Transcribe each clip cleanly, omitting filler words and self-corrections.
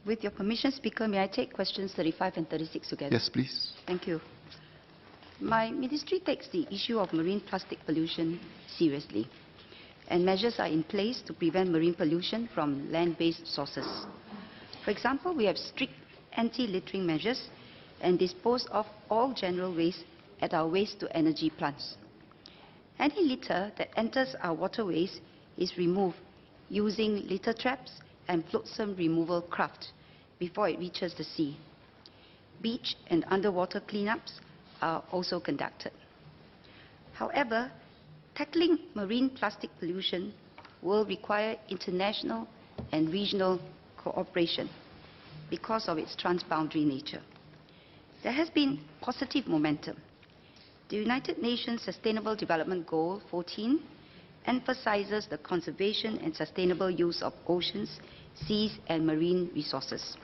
With your permission, Speaker, may I take questions 35 and 36 together? Yes, please. Thank you. My ministry takes the issue of marine plastic pollution seriously, and measures are in place to prevent marine pollution from land-based sources. For example, we have strict anti-littering measures and dispose of all general waste at our waste-to-energy plants. Any litter that enters our waterways is removed using litter traps and flotsam removal craft before it reaches the sea. Beach and underwater cleanups are also conducted. However, tackling marine plastic pollution will require international and regional cooperation because of its transboundary nature. There has been positive momentum. The United Nations Sustainable Development Goal 14 emphasizes the conservation and sustainable use of oceans, seas and marine resources.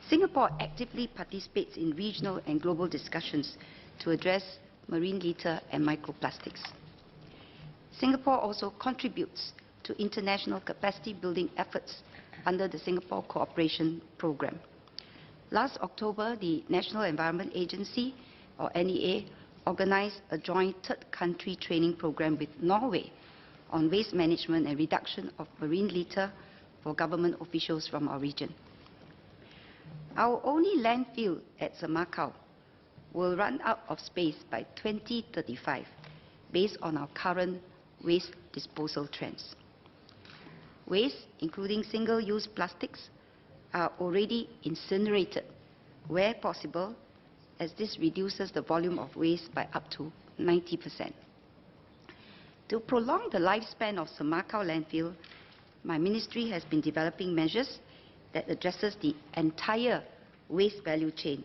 Singapore actively participates in regional and global discussions to address marine litter and microplastics. Singapore also contributes to international capacity building efforts under the Singapore Cooperation Programme. Last October, the National Environment Agency, or NEA, organized a joint third country training program with Norway on waste management and reduction of marine litter for government officials from our region. Our only landfill at Semakau will run out of space by 2035 based on our current waste disposal trends. Waste, including single-use plastics, are already incinerated where possible, as this reduces the volume of waste by up to 90%. To prolong the lifespan of Semakau landfill, my ministry has been developing measures that addresses the entire waste value chain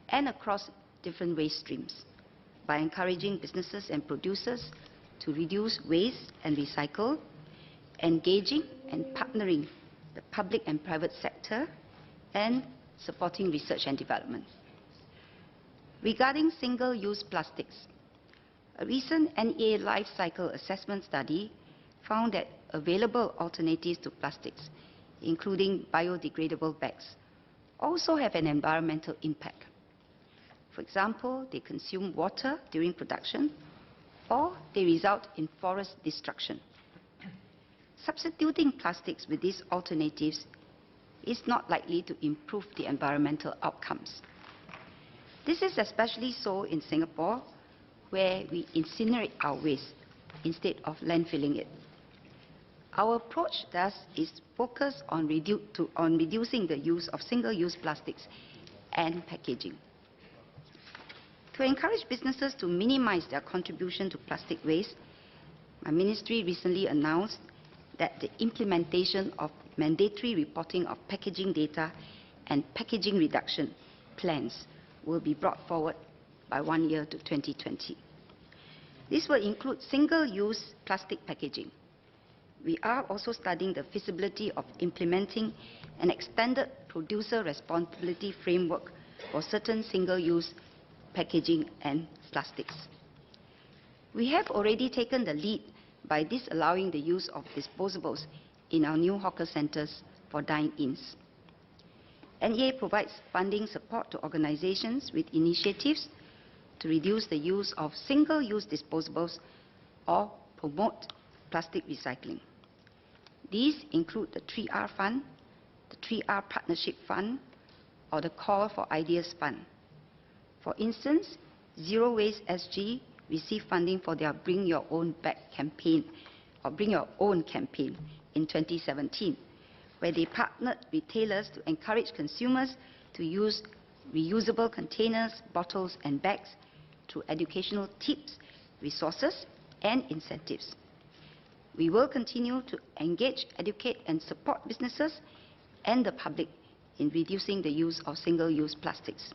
and across different waste streams by encouraging businesses and producers to reduce waste and recycle, engaging and partnering the public and private sector, and supporting research and development. Regarding single-use plastics, a recent NEA life cycle assessment study found that available alternatives to plastics, including biodegradable bags, also have an environmental impact. For example, they consume water during production, or they result in forest destruction. Substituting plastics with these alternatives is not likely to improve the environmental outcomes. This is especially so in Singapore, where we incinerate our waste instead of landfilling it. Our approach, thus, is focused on reducing the use of single-use plastics and packaging. To encourage businesses to minimize their contribution to plastic waste, my ministry recently announced that the implementation of mandatory reporting of packaging data and packaging reduction plans will be brought forward by 1 year to 2020. This will include single-use plastic packaging. We are also studying the feasibility of implementing an extended producer responsibility framework for certain single-use packaging and plastics. We have already taken the lead by disallowing the use of disposables in our new hawker centres for dine-ins. NEA provides funding support to organizations with initiatives to reduce the use of single-use disposables or promote plastic recycling. These include the 3R Fund, the 3R Partnership Fund, or the Call for Ideas Fund. For instance, Zero Waste SG received funding for their Bring Your Own Bag campaign, or Bring Your Own campaign in 2017, where they partnered retailers to encourage consumers to use reusable containers, bottles and bags through educational tips, resources and incentives. We will continue to engage, educate and support businesses and the public in reducing the use of single-use plastics.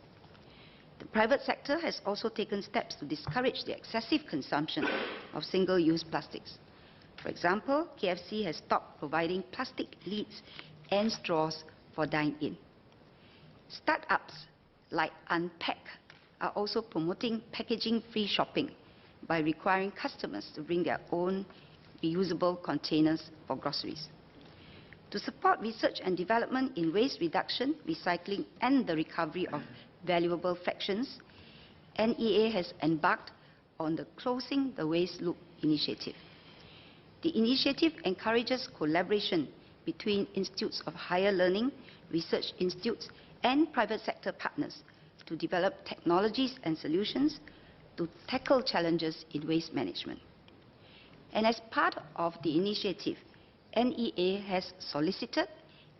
The private sector has also taken steps to discourage the excessive consumption of single-use plastics. For example, KFC has stopped providing plastic lids and straws for dine-in. Startups like Unpack are also promoting packaging-free shopping by requiring customers to bring their own reusable containers for groceries. To support research and development in waste reduction, recycling, and the recovery of valuable fractions, NEA has embarked on the Closing the Waste Loop initiative. The initiative encourages collaboration between institutes of higher learning, research institutes, and private sector partners to develop technologies and solutions to tackle challenges in waste management. And as part of the initiative, NEA has solicited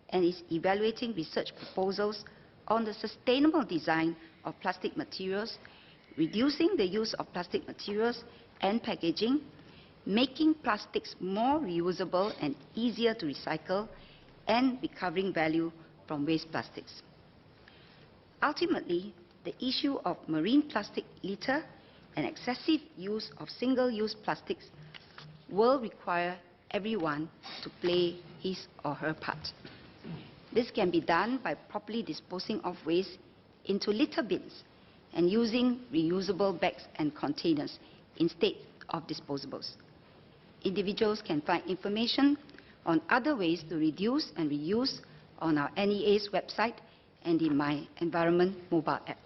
and is evaluating research proposals on the sustainable design of plastic materials, reducing the use of plastic materials and packaging, making plastics more reusable and easier to recycle, and recovering value from waste plastics. Ultimately, the issue of marine plastic litter and excessive use of single-use plastics will require everyone to play his or her part. This can be done by properly disposing of waste into litter bins and using reusable bags and containers instead of disposables. Individuals can find information on other ways to reduce and reuse on our NEA's website and in My Environment mobile app.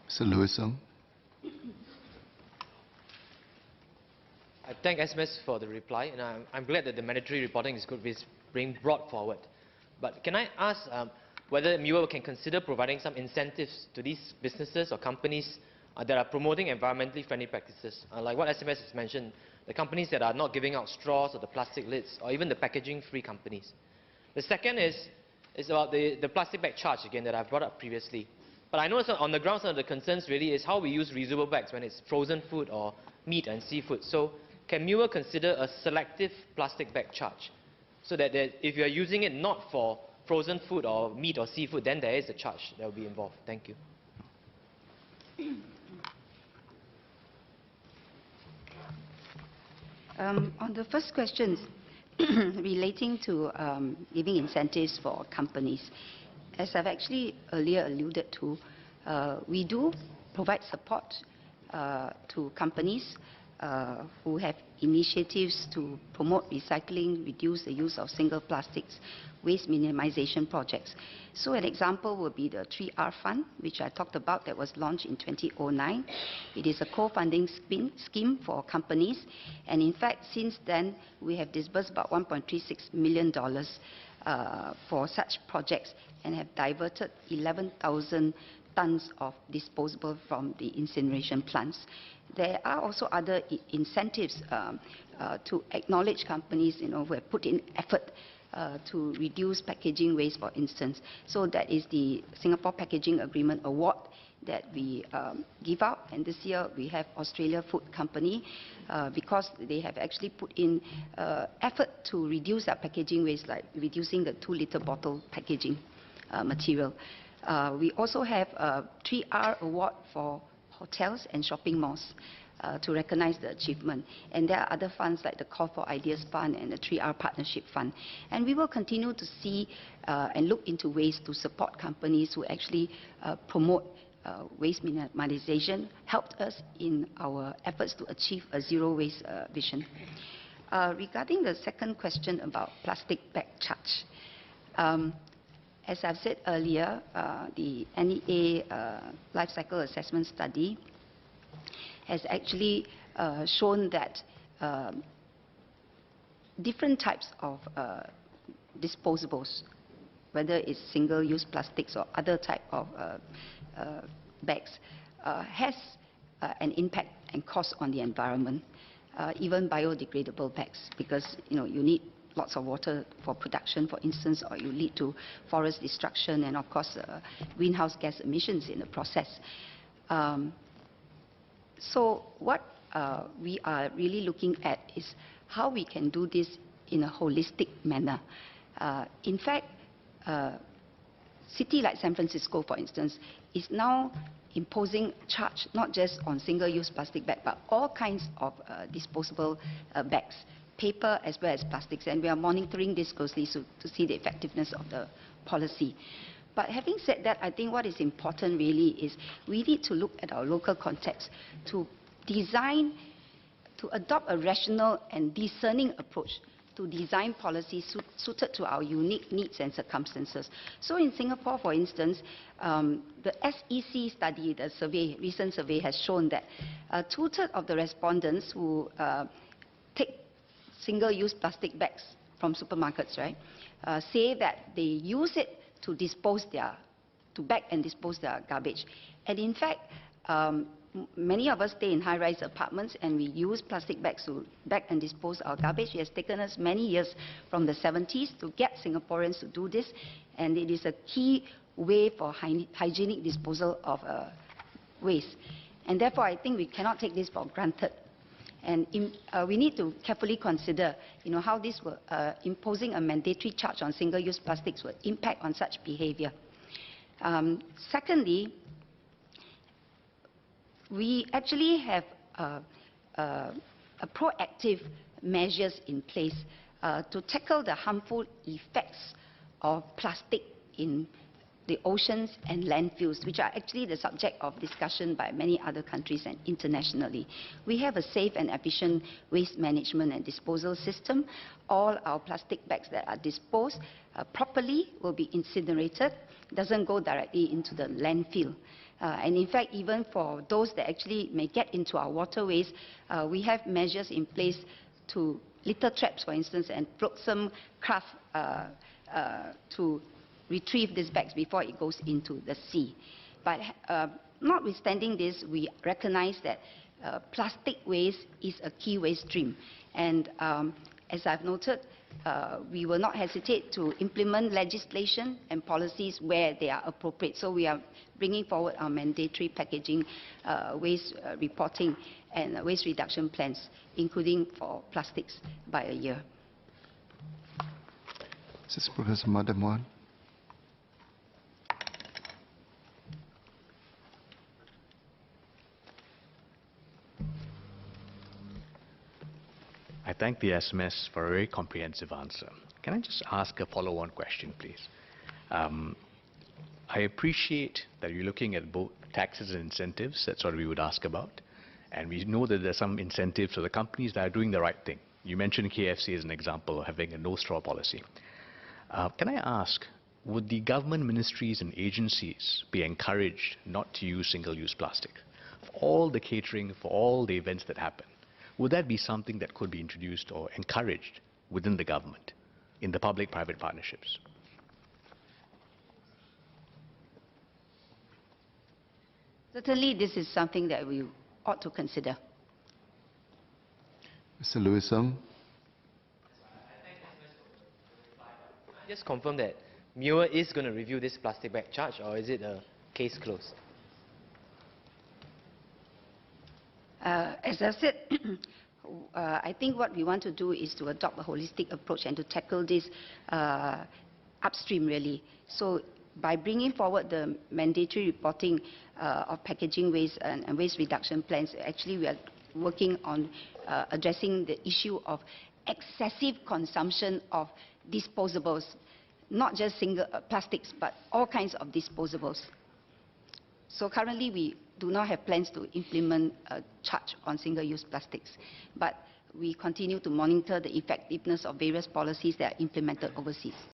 Mr. Lewison. I thank SMS for the reply, and I'm glad that the mandatory reporting is being brought forward. But can I ask whether MUA can consider providing some incentives to these businesses or companies that are promoting environmentally friendly practices, like what SMS has mentioned, the companies that are not giving out straws or the plastic lids, or even the packaging-free companies. The second is about the plastic bag charge again that I've brought up previously. But I know on the ground some of the concerns really is how we use reusable bags when it's frozen food or meat and seafood. So can MUA consider a selective plastic bag charge so that if you're using it not for frozen food or meat or seafood, then there is a charge that will be involved? Thank you. On the first question relating to giving incentives for companies, as I've actually earlier alluded to, we do provide support to companies who have initiatives to promote recycling, reduce the use of single plastics, waste minimization projects. So an example would be the 3R Fund, which I talked about, that was launched in 2009. It is a co-funding scheme for companies, and in fact, since then, we have disbursed about $1.36 million for such projects and have diverted 11,000 tons of disposable from the incineration plants. There are also other incentives to acknowledge companies, who have put in effort to reduce packaging waste, for instance. So that is the Singapore Packaging Agreement Award that we give out, and this year we have Australia Food Company because they have actually put in effort to reduce their packaging waste, like reducing the 2-liter bottle packaging material. We also have a 3R award for hotels and shopping malls to recognize the achievement. And there are other funds like the Call for Ideas Fund and the 3R Partnership Fund. And we will continue to see and look into ways to support companies who actually promote waste minimization, helped us in our efforts to achieve a zero waste vision. Regarding the second question about plastic bag charge, as I've said earlier, the NEA life cycle assessment study has actually shown that different types of disposables, whether it's single-use plastics or other type of bags, has an impact and cost on the environment, even biodegradable bags, because you need lots of water for production, for instance, or you lead to forest destruction and, of course, greenhouse gas emissions in the process. So what we are really looking at is how we can do this in a holistic manner. In fact, a city like San Francisco, for instance, is now imposing charge not just on single-use plastic bags, but all kinds of disposable bags, paper as well as plastics, and we are monitoring this closely to see the effectiveness of the policy. But having said that, I think what is important really is we need to look at our local context to design, to adopt a rational and discerning approach to design policies suited to our unique needs and circumstances. So in Singapore, for instance, the SEC study, the recent survey has shown that 2/3 of the respondents who take single-use plastic bags from supermarkets, right, say that they use it to bag and dispose their garbage. And in fact, many of us stay in high-rise apartments and we use plastic bags to bag and dispose our garbage. It has taken us many years from the 70s to get Singaporeans to do this, and it is a key way for hygienic disposal of waste. And therefore, I think we cannot take this for granted. And we need to carefully consider, how this will, imposing a mandatory charge on single-use plastics will impact on such behavior. Secondly, we actually have proactive measures in place to tackle the harmful effects of plastic in the oceans and landfills, which are actually the subject of discussion by many other countries and internationally. We have a safe and efficient waste management and disposal system. All our plastic bags that are disposed properly will be incinerated, doesn't go directly into the landfill. And in fact, even for those that actually may get into our waterways, we have measures in place to litter traps, for instance, and flotsam craft to retrieve these bags before it goes into the sea. But notwithstanding this, we recognize that plastic waste is a key waste stream. And as I've noted, we will not hesitate to implement legislation and policies where they are appropriate. So we are bringing forward our mandatory packaging, waste reporting, and waste reduction plans, including for plastics, by a year. Assistant Professor Madam Wan. I thank the SMS for a very comprehensive answer. Can I just ask a follow-on question, please? I appreciate that you're looking at both taxes and incentives. That's what we would ask about. And we know that there's some incentives for the companies that are doing the right thing. You mentioned KFC as an example of having a no-straw policy. Can I ask, would the government ministries and agencies be encouraged not to use single-use plastic? For all the catering, for all the events that happen, would that be something that could be introduced or encouraged within the government in the public-private partnerships? Certainly, this is something that we ought to consider. Mr. Lewison. Just confirm that MUA is going to review this plastic bag charge, or is it a case closed? As I said, I think what we want to do is to adopt a holistic approach and to tackle this upstream, really. So by bringing forward the mandatory reporting of packaging waste and waste reduction plans, actually we are working on addressing the issue of excessive consumption of disposables, not just single plastics, but all kinds of disposables. So currently we do not have plans to implement a charge on single-use plastics, but we continue to monitor the effectiveness of various policies that are implemented overseas.